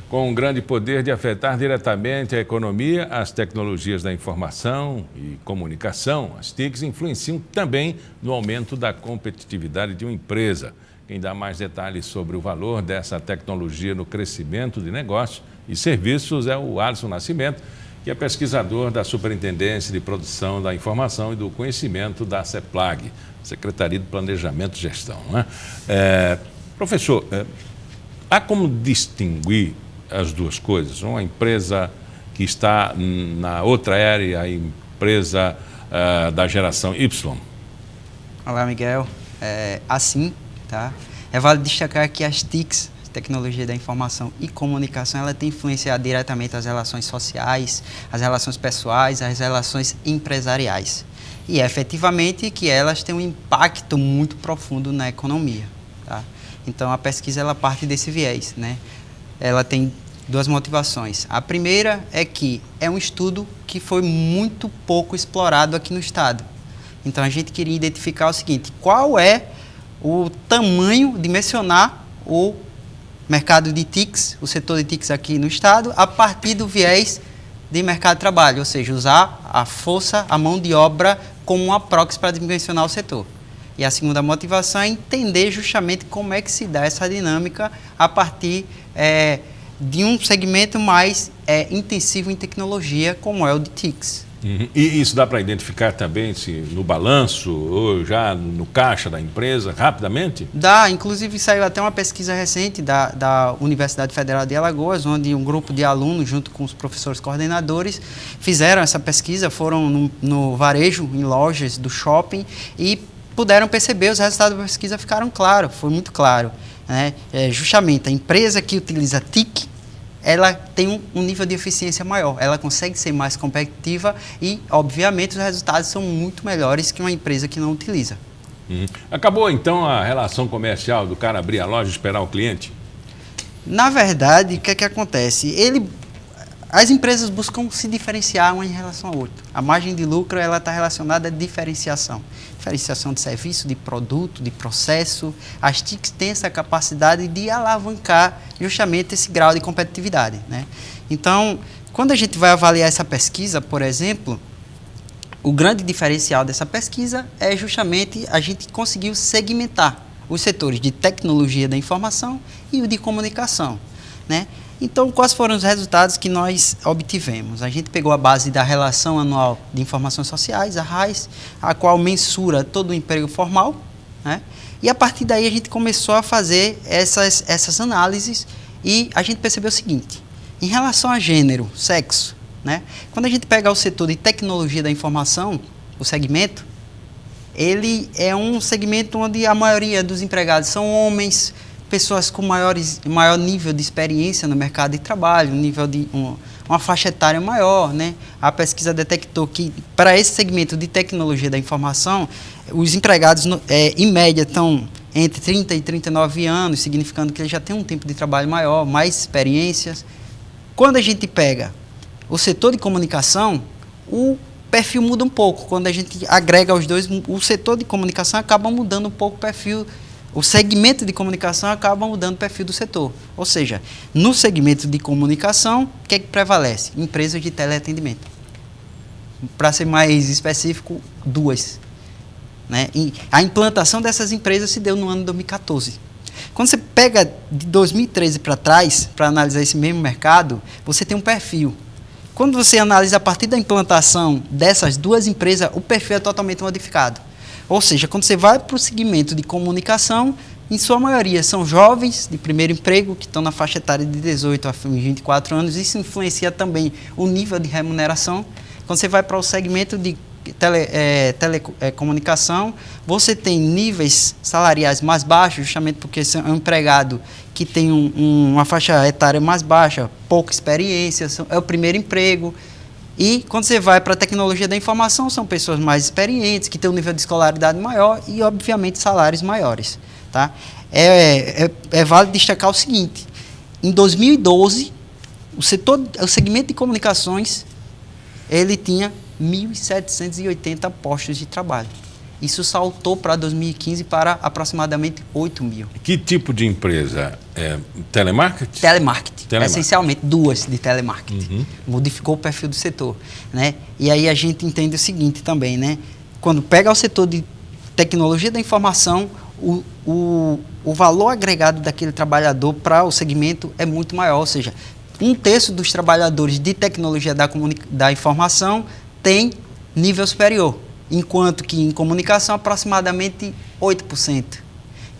Com um grande poder de afetar diretamente a economia, as tecnologias da informação e comunicação, as TICs, influenciam também no aumento da competitividade de uma empresa. Quem dá mais detalhes sobre o valor dessa tecnologia no crescimento de negócios e serviços é o Alisson Nascimento, que é pesquisador da Superintendência de Produção da Informação e do Conhecimento da CEPLAG, Secretaria de Planejamento e Gestão, né? Professor, há como distinguir as duas coisas? Uma empresa que está na outra era e a empresa da geração Y? Olá, Miguel. Assim, tá? Vale destacar que as TICs, Tecnologia da Informação e Comunicação, ela tem influenciado diretamente as relações sociais, as relações pessoais, as relações empresariais. E efetivamente que elas têm um impacto muito profundo na economia, tá? Então a pesquisa ela parte desse viés, né? Ela tem duas motivações. A primeira é que é um estudo que foi muito pouco explorado aqui no estado. Então a gente queria identificar o seguinte: qual é o tamanho, dimensionar o mercado de TICs, o setor de TICs aqui no estado, a partir do viés de mercado de trabalho, ou seja, usar a força, a mão de obra como uma proxy para dimensionar o setor. E a segunda motivação é entender justamente como é que se dá essa dinâmica a partir de um segmento mais intensivo em tecnologia, como é o de TICs. Uhum. E isso dá para identificar também se no balanço ou já no caixa da empresa, rapidamente? Dá, inclusive saiu até uma pesquisa recente da Universidade Federal de Alagoas, onde um grupo de alunos, junto com os professores coordenadores, fizeram essa pesquisa, foram no varejo, em lojas do shopping, e puderam perceber, os resultados da pesquisa ficaram claros, foi muito claro, né? Justamente a empresa que utiliza TIC, ela tem um nível de eficiência maior, ela consegue ser mais competitiva e, obviamente, os resultados são muito melhores que uma empresa que não utiliza. Acabou, então, a relação comercial do cara abrir a loja e esperar o cliente? Na verdade, o que é que acontece? As empresas buscam se diferenciar uma em relação à outra. A margem de lucro ela está relacionada à diferenciação. Diferenciação de serviço, de produto, de processo. As TICs têm essa capacidade de alavancar justamente esse grau de competitividade, né? Então, quando a gente vai avaliar essa pesquisa, por exemplo, o grande diferencial dessa pesquisa é justamente a gente conseguiu segmentar os setores de tecnologia da informação e o de comunicação, né? Então, quais foram os resultados que nós obtivemos? A gente pegou a base da Relação Anual de Informações Sociais, a RAIS, a qual mensura todo o emprego formal, né? E a partir daí a gente começou a fazer essas análises e a gente percebeu o seguinte: em relação a gênero, sexo, né? Quando a gente pega o setor de tecnologia da informação, o segmento, ele é um segmento onde a maioria dos empregados são homens, pessoas com maior nível de experiência no mercado de trabalho, nível de uma faixa etária maior, né? A pesquisa detectou que, para esse segmento de tecnologia da informação, os empregados, em média, estão entre 30 e 39 anos, significando que eles já têm um tempo de trabalho maior, mais experiências. Quando a gente pega o setor de comunicação, o perfil muda um pouco. Quando a gente agrega os dois, o setor de comunicação acaba mudando um pouco o perfil. O segmento de comunicação acaba mudando o perfil do setor. Ou seja, no segmento de comunicação, o que é que prevalece? Empresas de teleatendimento. Para ser mais específico, duas, né? E a implantação dessas empresas se deu no ano de 2014. Quando você pega de 2013 para trás, para analisar esse mesmo mercado, você tem um perfil. Quando você analisa a partir da implantação dessas duas empresas, o perfil é totalmente modificado. Ou seja, quando você vai para o segmento de comunicação, em sua maioria são jovens de primeiro emprego, que estão na faixa etária de 18 a 24 anos. Isso influencia também o nível de remuneração. Quando você vai para o segmento de telecomunicação, você tem níveis salariais mais baixos, justamente porque é um empregado que tem uma faixa etária mais baixa, pouca experiência, é o primeiro emprego. E quando você vai para a tecnologia da informação, são pessoas mais experientes, que têm um nível de escolaridade maior e, obviamente, salários maiores, tá? Vale destacar o seguinte: em 2012, o segmento de comunicações, ele tinha 1.780 postos de trabalho. Isso saltou para 2015 para aproximadamente 8 mil. Que tipo de empresa? Telemarketing? Telemarketing. Essencialmente, duas de telemarketing. Modificou o perfil do setor, né? E aí a gente entende o seguinte também, né? Quando pega o setor de tecnologia da informação, o valor agregado daquele trabalhador para o segmento é muito maior, ou seja, 1/3 dos trabalhadores de tecnologia da informação tem nível superior, enquanto que em comunicação aproximadamente 8%.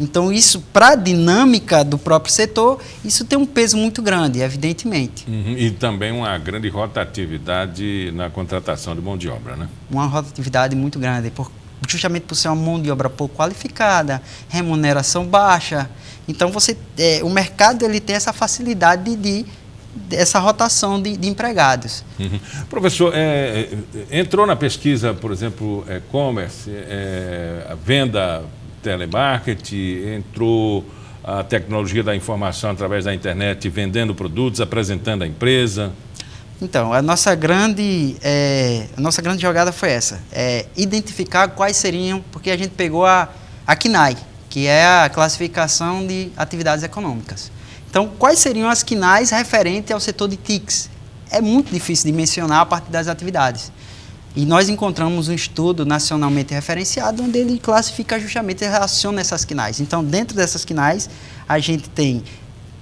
Então isso, para a dinâmica do próprio setor, isso tem um peso muito grande, evidentemente. E também uma grande rotatividade na contratação de mão de obra, né? Uma rotatividade muito grande, justamente por ser uma mão de obra pouco qualificada, remuneração baixa. Então o mercado ele tem essa facilidade essa rotação de empregados. Professor, entrou na pesquisa, por exemplo, e-commerce, a venda telemarketing, entrou a tecnologia da informação através da internet, vendendo produtos, apresentando a empresa? Então, a nossa grande jogada foi essa, identificar quais seriam, porque a gente pegou a CNAE, que é a classificação de atividades econômicas. Então, quais seriam as CNAEs referentes ao setor de TICs? É muito difícil de mencionar a partir das atividades. E nós encontramos um estudo nacionalmente referenciado, onde ele classifica justamente e relaciona essas CNAEs. Então, dentro dessas CNAEs, a gente tem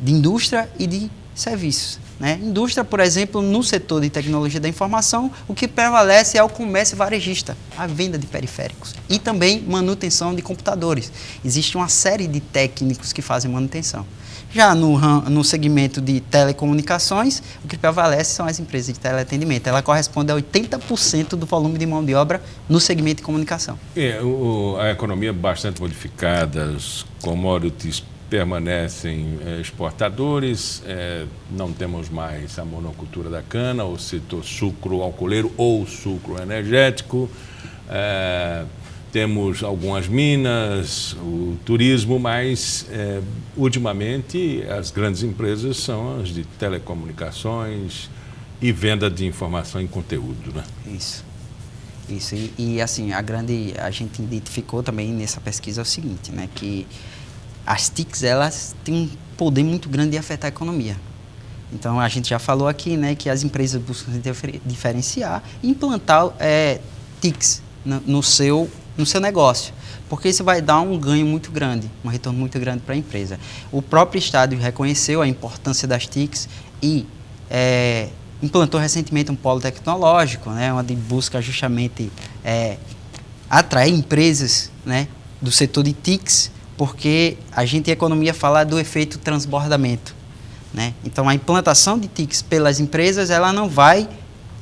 de indústria e de serviços, né? Indústria, por exemplo, no setor de tecnologia da informação, o que prevalece é o comércio varejista, a venda de periféricos e também manutenção de computadores. Existe uma série de técnicos que fazem manutenção. Já no segmento de telecomunicações, o que prevalece são as empresas de teleatendimento. Ela corresponde a 80% do volume de mão de obra no segmento de comunicação. A economia é bastante modificada, os commodities permanecem exportadores, não temos mais a monocultura da cana, o setor sucro-alcooleiro ou sucro-energético, temos algumas minas, o turismo, mas ultimamente as grandes empresas são as de telecomunicações e venda de informação em conteúdo, né? Isso. E assim, a gente identificou também nessa pesquisa o seguinte, né, que as TICs, elas têm um poder muito grande de afetar a economia. Então, a gente já falou aqui, né, que as empresas buscam se diferenciar e implantar TICs no seu negócio, porque isso vai dar um ganho muito grande, um retorno muito grande para a empresa. O próprio Estado reconheceu a importância das TICs e implantou recentemente um polo tecnológico, né, onde busca justamente atrair empresas, né, do setor de TICs, porque a gente em economia fala do efeito transbordamento, né? Então, a implantação de TICs pelas empresas, ela não vai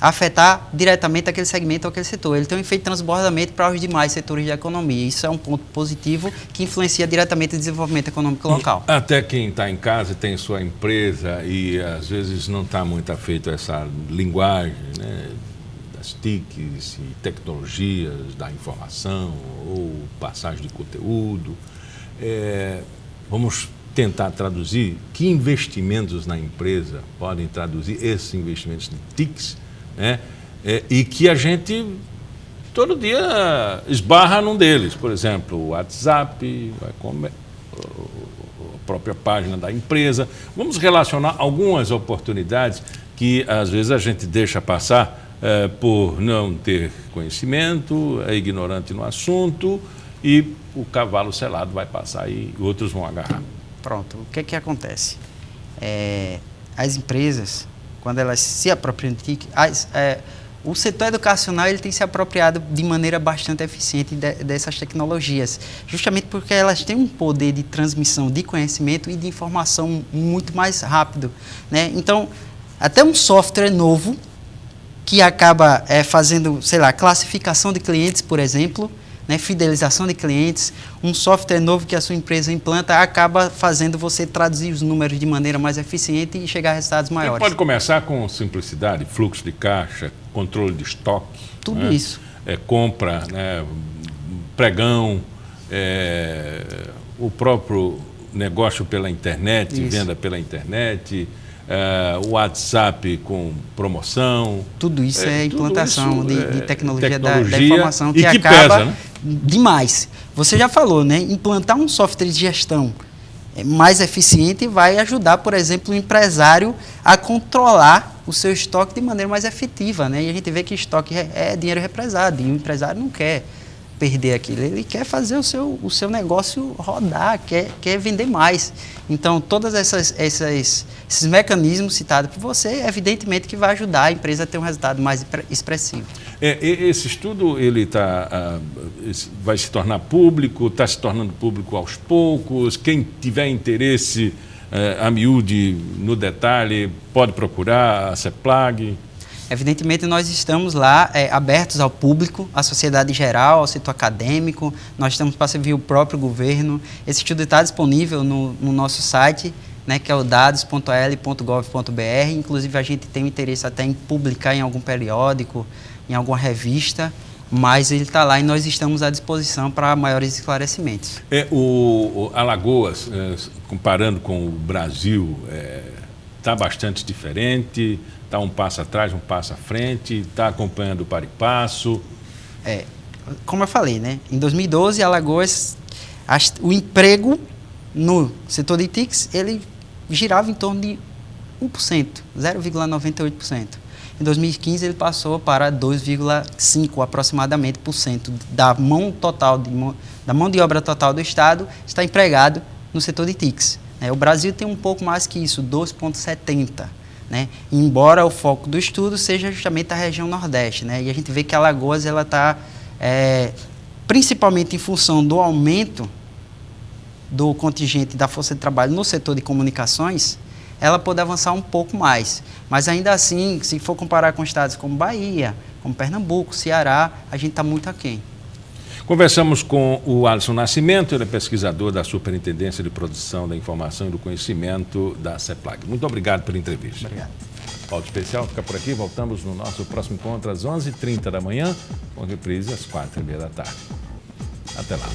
afetar diretamente aquele segmento ou aquele setor. Ele tem um efeito de transbordamento para os demais setores da economia. Isso é um ponto positivo que influencia diretamente o desenvolvimento econômico local. Até quem está em casa tem sua empresa e às vezes não está muito afeito a essa linguagem, né, das TICs e tecnologias da informação ou passagem de conteúdo. Vamos tentar traduzir que investimentos na empresa podem traduzir esses investimentos de TICs, né? E que a gente todo dia esbarra num deles. Por exemplo, o WhatsApp, a própria página da empresa. Vamos relacionar algumas oportunidades que às vezes a gente deixa passar por não ter conhecimento, é ignorante no assunto e o cavalo selado vai passar e outros vão agarrar. Pronto, o que acontece? As empresas, quando elas se apropriam de TIC, o setor educacional ele tem se apropriado de maneira bastante eficiente dessas tecnologias, justamente porque elas têm um poder de transmissão de conhecimento e de informação muito mais rápido, né? Então, até um software novo que acaba fazendo, sei lá, classificação de clientes, por exemplo, né, fidelização de clientes, um software novo que a sua empresa implanta acaba fazendo você traduzir os números de maneira mais eficiente e chegar a resultados maiores. E pode começar com simplicidade, fluxo de caixa, controle de estoque. Tudo, né? Isso. Compra, né, pregão, o próprio negócio pela internet, isso. Venda pela internet, o WhatsApp com promoção. Tudo isso é implantação de tecnologia da informação que acaba pesa, né? demais. Você já falou, né? Implantar um software de gestão mais eficiente vai ajudar, por exemplo, o empresário a controlar o seu estoque de maneira mais efetiva, né? E a gente vê que estoque é dinheiro represado e o empresário não quer perder aquilo, ele quer fazer o seu negócio rodar, quer vender mais. Então, todos esses mecanismos citados por você, evidentemente que vai ajudar a empresa a ter um resultado mais expressivo. Esse estudo ele vai se tornar público, está se tornando público aos poucos. Quem tiver interesse a miúde no detalhe pode procurar a CEPLAG. Evidentemente, nós estamos lá abertos ao público, à sociedade geral, ao setor acadêmico. Nós estamos para servir o próprio governo. Esse estudo está disponível no nosso site, né, que é o dados.l.gov.br. Inclusive, a gente tem interesse até em publicar em algum periódico, em alguma revista, mas ele está lá e nós estamos à disposição para maiores esclarecimentos. O Alagoas, comparando com o Brasil, está bastante diferente? Está um passo atrás, um passo à frente, está acompanhando o par e passo. Como eu falei, né? Em 2012, Alagoas, o emprego no setor de TICs, ele girava em torno de 1%, 0,98%. Em 2015, ele passou para 2,5% aproximadamente da mão de obra total do Estado está empregado no setor de TICs. O Brasil tem um pouco mais que isso, 2,70%. Né? Embora o foco do estudo seja justamente a região Nordeste, né? E a gente vê que Alagoas está, principalmente em função do aumento do contingente da força de trabalho no setor de comunicações, ela pode avançar um pouco mais. Mas ainda assim, se for comparar com estados como Bahia, como Pernambuco, Ceará, a gente está muito aquém. Conversamos com o Alisson Nascimento, ele é pesquisador da Superintendência de Produção da Informação e do Conhecimento da CEPLAG. Muito obrigado pela entrevista. Obrigado. Pauta Especial fica por aqui, voltamos no nosso próximo encontro às 11h30 da manhã, com reprise às 4h30 da tarde. Até lá.